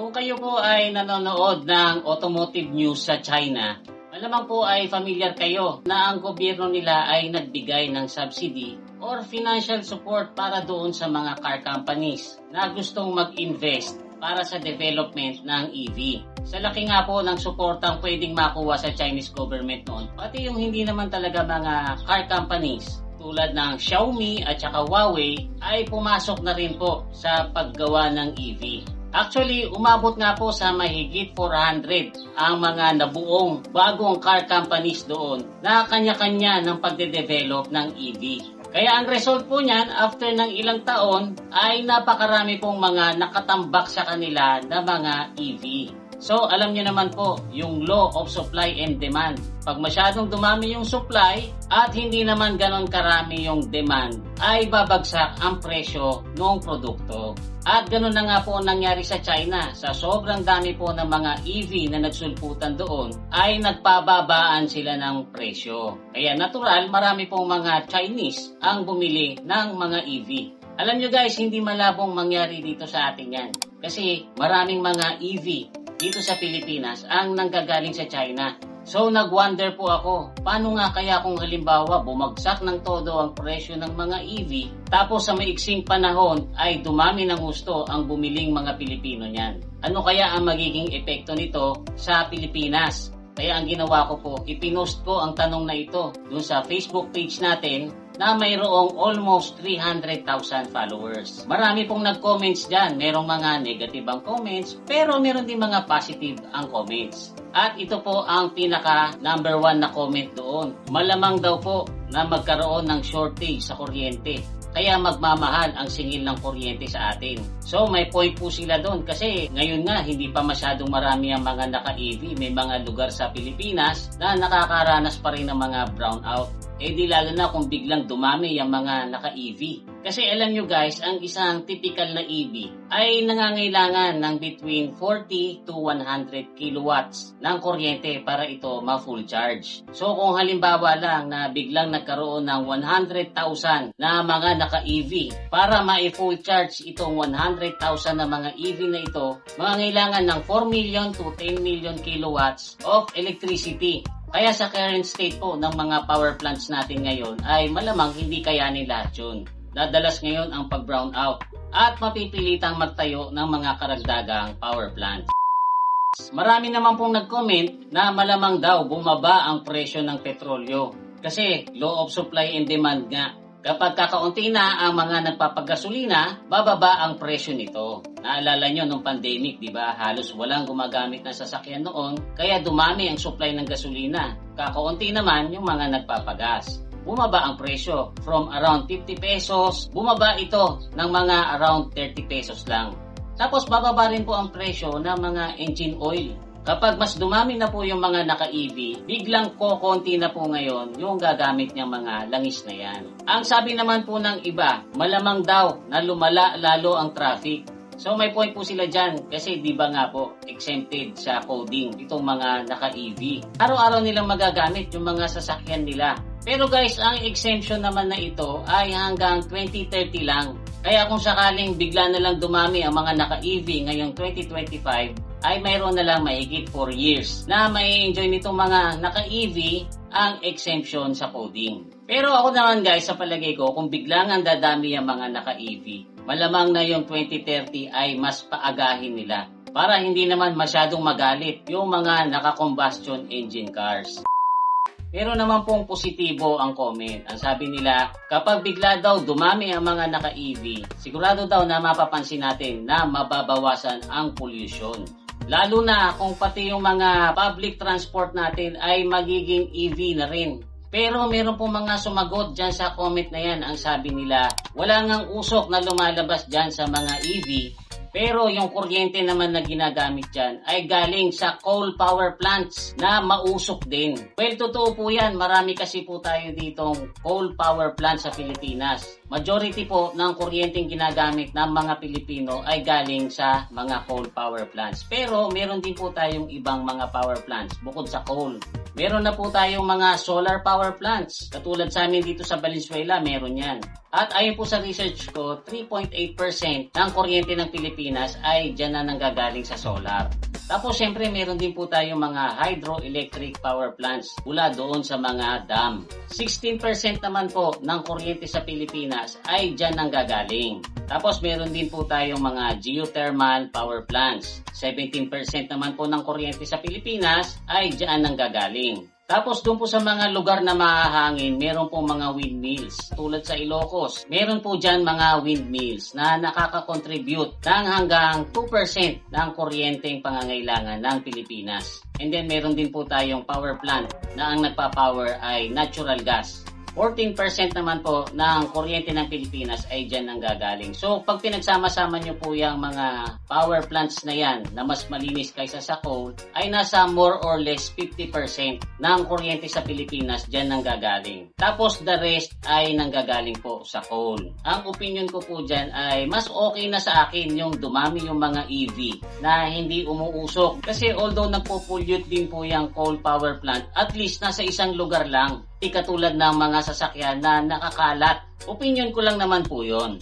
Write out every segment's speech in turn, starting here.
Kung kayo po ay nanonood ng automotive news sa China, malamang po ay familiar kayo na ang gobyerno nila ay nagbigay ng subsidy or financial support para doon sa mga car companies na gustong mag-invest para sa development ng EV. Sa laki nga po ng suportang pwedeng makuha sa Chinese government noon, pati yung hindi naman talaga mga car companies tulad ng Xiaomi at saka Huawei ay pumasok na rin po sa paggawa ng EV. Actually, umabot nga po sa mahigit 400 ang mga nabuong bagong car companies doon na kanya-kanya ng pagde-develop ng EV. Kaya ang result po niyan, after ng ilang taon, ay napakarami pong mga nakatambak sa kanila na mga EV. So, alam niyo naman po, yung law of supply and demand. Pag masyadong dumami yung supply at hindi naman ganon karami yung demand, ay babagsak ang presyo ng produkto. At ganon na nga po ang nangyari sa China. Sa sobrang dami po ng mga EV na nagsulputan doon, ay nagpababaan sila ng presyo. Kaya natural, marami pong mga Chinese ang bumili ng mga EV. Alam nyo guys, hindi malabong mangyari dito sa atin yan. Kasi maraming mga EV dito sa Pilipinas ang nanggagaling sa China. So nag-wonder po ako, paano nga kaya kung halimbawa bumagsak ng todo ang presyo ng mga EV, tapos sa maiksing panahon ay dumami ng gusto ang bumiling mga Pilipino niyan? Ano kaya ang magiging epekto nito sa Pilipinas? Kaya ang ginawa ko po, ipinost ko ang tanong na ito dun sa Facebook page natin na mayroong almost 300,000 followers. Marami pong nag-comments dyan. Merong mga negative ang comments, pero meron din mga positive ang comments. At ito po ang pinaka number 1 na comment doon. Malamang daw po na magkaroon ng shortage sa kuryente. Kaya magmamahal ang singil ng kuryente sa atin. So may point po sila doon kasi ngayon nga hindi pa masyadong marami ang mga naka-EV. May mga lugar sa Pilipinas na nakakaranas pa rin ng mga brownout. Eh di lalo na kung biglang dumami ang mga naka-EV. Kasi alam nyo guys, ang isang typical na EV ay nangangailangan ng between 40 to 100 kilowatts ng kuryente para ito ma-full charge. So kung halimbawa lang na biglang nagkaroon ng 100,000 na mga naka-EV para ma-full charge itong 100,000 na mga EV na ito, mangangailangan ng 4 million to 10 million kilowatts of electricity. Kaya sa current state po ng mga power plants natin ngayon ay malamang hindi kayanin lahat yun. Dadalas ngayon ang pag-brown out at mapipilitang magtayo ng mga karagdagang power plants. Marami naman pong nag-comment na malamang daw bumaba ang presyo ng petrolyo kasi law of supply and demand nga. Kapag kakaunti na ang mga nagpapagasolina, bababa ang presyo nito. Naalala nyo nung pandemic, di ba? Halos walang gumagamit ng sasakyan noon, kaya dumami ang supply ng gasolina. Kakaunti naman yung mga nagpapagas. Bumaba ang presyo. From around 50 pesos, bumaba ito ng mga around 30 pesos lang. Tapos bababa rin po ang presyo ng mga engine oil. Kapag mas dumami na po yung mga naka-EV, biglang kokonti na po ngayon yung gagamit niyang mga langis na yan. Ang sabi naman po ng iba, malamang daw na lumala lalo ang traffic. So may point po sila dyan kasi di ba nga po exempted sa coding itong mga naka-EV. Araw-araw nilang magagamit yung mga sasakyan nila. Pero guys, ang exemption naman na ito ay hanggang 2030 lang. Kaya kung sakaling bigla na lang dumami ang mga naka-EV ngayong 2025, ay mayroon na lang mahigit 4 years na mai-enjoy nitong mga naka-EV ang exemption sa coding. Pero ako naman guys, sa palagay ko, kung biglang ang dadami ang mga naka-EV, malamang na yung 2030 ay mas paagahin nila para hindi naman masyadong magalit yung mga naka-combustion engine cars. Pero naman pong positibo ang comment. Ang sabi nila, kapag bigla daw dumami ang mga naka-EV, sigurado daw na mapapansin natin na mababawasan ang pollution. Lalo na kung pati yung mga public transport natin ay magiging EV na rin. Pero meron pong mga sumagot dyan sa comment na yan. Ang sabi nila, wala ngang usok na lumalabas dyan sa mga EV. Pero yung kuryente naman na ginagamit dyan ay galing sa coal power plants na mausok din. Well, totoo po yan. Marami kasi po tayo ditong coal power plant sa Pilipinas. majority po ng kuryenteng ginagamit ng mga Pilipino ay galing sa mga coal power plants. Pero meron din po tayong ibang mga power plants bukod sa coal. Meron na po tayong mga solar power plants. Katulad sa amin dito sa Valenzuela, meron yan. At ayon po sa research ko, 3.8% ng kuryente ng Pilipinas ay dyan na nanggagaling sa solar. Tapos syempre meron din po tayong mga hydroelectric power plants mula doon sa mga dam. 16% naman po ng kuryente sa Pilipinas ay dyan nanggagaling. Tapos meron din po tayong mga geothermal power plants. 17% naman po ng kuryente sa Pilipinas ay dyan nanggagaling. Tapos doon po sa mga lugar na mahahangin, meron po mga windmills. Tulad sa Ilocos, meron po dyan mga windmills na nakaka-contribute ng hanggang 2% ng kuryenteng pangangailangan ng Pilipinas. And then meron din po tayong power plant na ang nagpa-power ay natural gas. 14% naman po ng kuryente ng Pilipinas ay dyan nanggagaling. So, pag pinagsama-sama nyo po yung mga power plants na yan na mas malinis kaysa sa coal, ay nasa more or less 50% ng kuryente sa Pilipinas dyan nanggagaling. Tapos, the rest ay nanggagaling po sa coal. Ang opinion ko po dyan ay mas okay na sa akin yung dumami yung mga EV na hindi umuusok. Kasi although nagpo-pollute din po yung coal power plant, at least nasa isang lugar lang. Katulad ng mga sasakyan na nakakalat. Opinion ko lang naman po yun.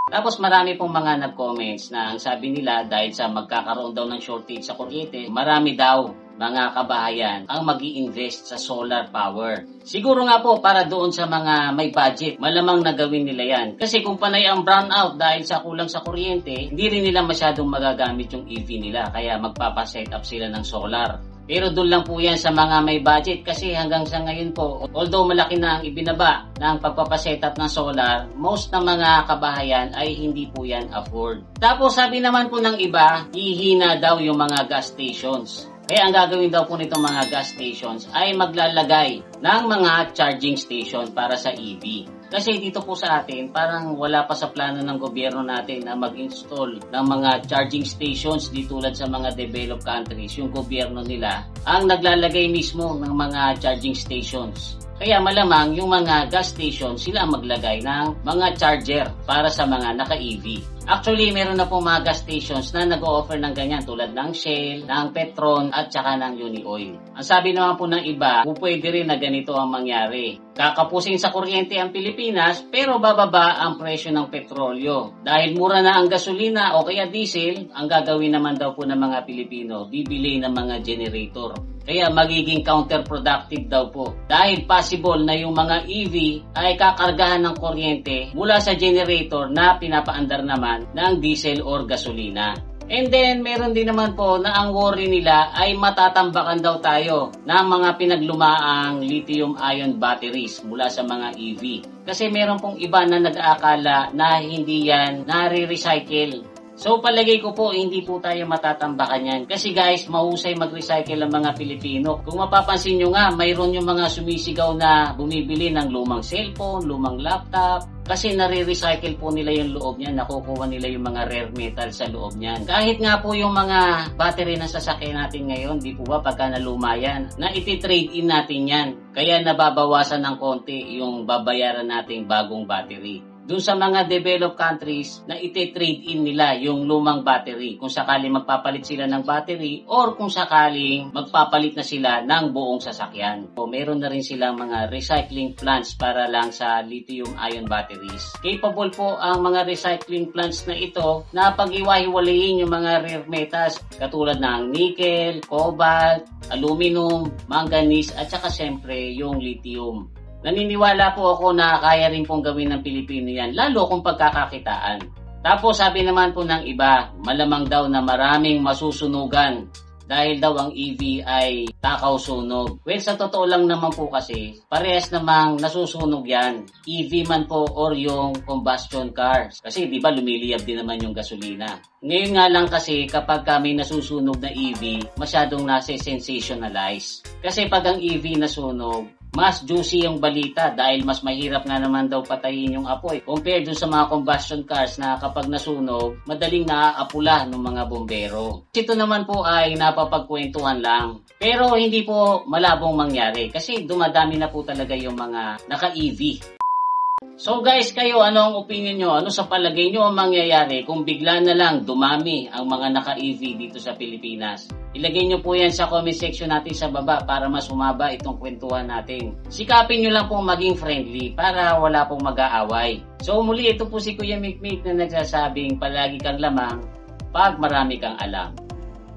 Tapos marami pong mga nag-comments na ang sabi nila dahil sa magkakaroon daw ng shortage sa kuryente, marami daw mga kabahayan ang mag-i-invest sa solar power. Siguro nga po para doon sa mga may budget, malamang nagawin nila yan. Kasi kung panay ang brownout dahil sa kulang sa kuryente, hindi rin nila masyadong magagamit yung EV nila. Kaya magpapaset up sila ng solar. Pero doon lang po yan sa mga may budget kasi hanggang sa ngayon po, although malaki na ang ibinaba ng pagpapasetup ng solar, most ng mga kabahayan ay hindi po yan afford. Tapos sabi naman po ng iba, hihina daw yung mga gas stations. Kaya ang gagawin daw po nitong mga gas stations ay maglalagay ng mga charging station para sa EV. Kasi dito po sa atin, parang wala pa sa plano ng gobyerno natin na mag-install ng mga charging stations di tulad sa mga developed countries. Yung gobyerno nila ang naglalagay mismo ng mga charging stations. Kaya malamang yung mga gas stations sila ang maglagay ng mga charger para sa mga naka-EV. Actually, meron na po mga gas stations na nag-o-offer ng ganyan tulad ng Shell, ng Petron at saka ng Unioil. Ang sabi naman po ng iba, pwede rin na ganito ang mangyari. Kakapusin sa kuryente ang Pilipinas pero bababa ang presyo ng petrolyo. Dahil mura na ang gasolina o kaya diesel, ang gagawin naman daw po ng mga Pilipino, bibili ng mga generator. Kaya magiging counterproductive daw po. Dahil possible na yung mga EV ay kakargahan ng kuryente mula sa generator na pinapaandar naman ng diesel or gasolina. And then, meron din naman po na ang worry nila ay matatambakan daw tayo ng mga pinaglumaang lithium-ion batteries mula sa mga EV. Kasi meron pong iba na nag-aakala na hindi yan nare-recycle. So palagay ko po hindi po tayo matatambakan yan. Kasi guys, mahusay mag-recycle ang mga Pilipino. Kung mapapansin nyo nga, mayroon yung mga sumisigaw na bumibili ng lumang cellphone, lumang laptop. Kasi nare-recycle po nila yung loob niyan, nakukuha nila yung mga rare metal sa loob niyan. Kahit nga po yung mga battery na sasakyan natin ngayon, di po ba pagka naluma yan, na iti-trade in natin yan. Kaya nababawasan ng konti yung babayaran nating bagong battery. Doon sa mga developed countries na iti-trade in nila yung lumang battery kung sakaling magpapalit sila ng battery or kung sakaling magpapalit na sila ng buong sasakyan. O meron na rin silang mga recycling plants para lang sa lithium-ion batteries. Capable po ang mga recycling plants na ito na pag-iwahiwalayin yung mga rare metals katulad ng nickel, cobalt, aluminum, manganese at saka siyempre yung lithium. Naniniwala po ako na kaya rin pong gawin ng Pilipino yan, lalo kung pagkakakitaan. Tapos sabi naman po ng iba, malamang daw na maraming masusunugan dahil daw ang EV ay takaw sunog. Well, sa totoo lang naman po kasi, parehas namang nasusunog yan. EV man po or yung combustion cars. Kasi di ba lumiliyab din naman yung gasolina. Ngayon nga lang kasi kapag kami nasusunog na EV, masyadong nase-sensationalize. Kasi pag ang EV nasunog, mas juicy yung balita dahil mas mahirap nga naman daw patayin yung apoy. Compared dun sa mga combustion cars na kapag nasunog, madaling naaapula ng mga bombero. Ito naman po ay napapagkwentuhan lang. Pero hindi po malabong mangyari kasi dumadami na po talaga yung mga naka-EV. So guys, kayo, ano ang opinion nyo? Ano sa palagay nyo ang mangyayari kung bigla na lang dumami ang mga naka-EV dito sa Pilipinas? Ilagay nyo po yan sa comment section natin sa baba para mas humaba itong kwentuhan natin. Sikapin nyo lang pong maging friendly para wala pong mag-aaway. So muli, ito po si Kuya Mikmik na nagsasabing palagi kang lamang pag marami kang alam.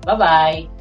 Bye-bye!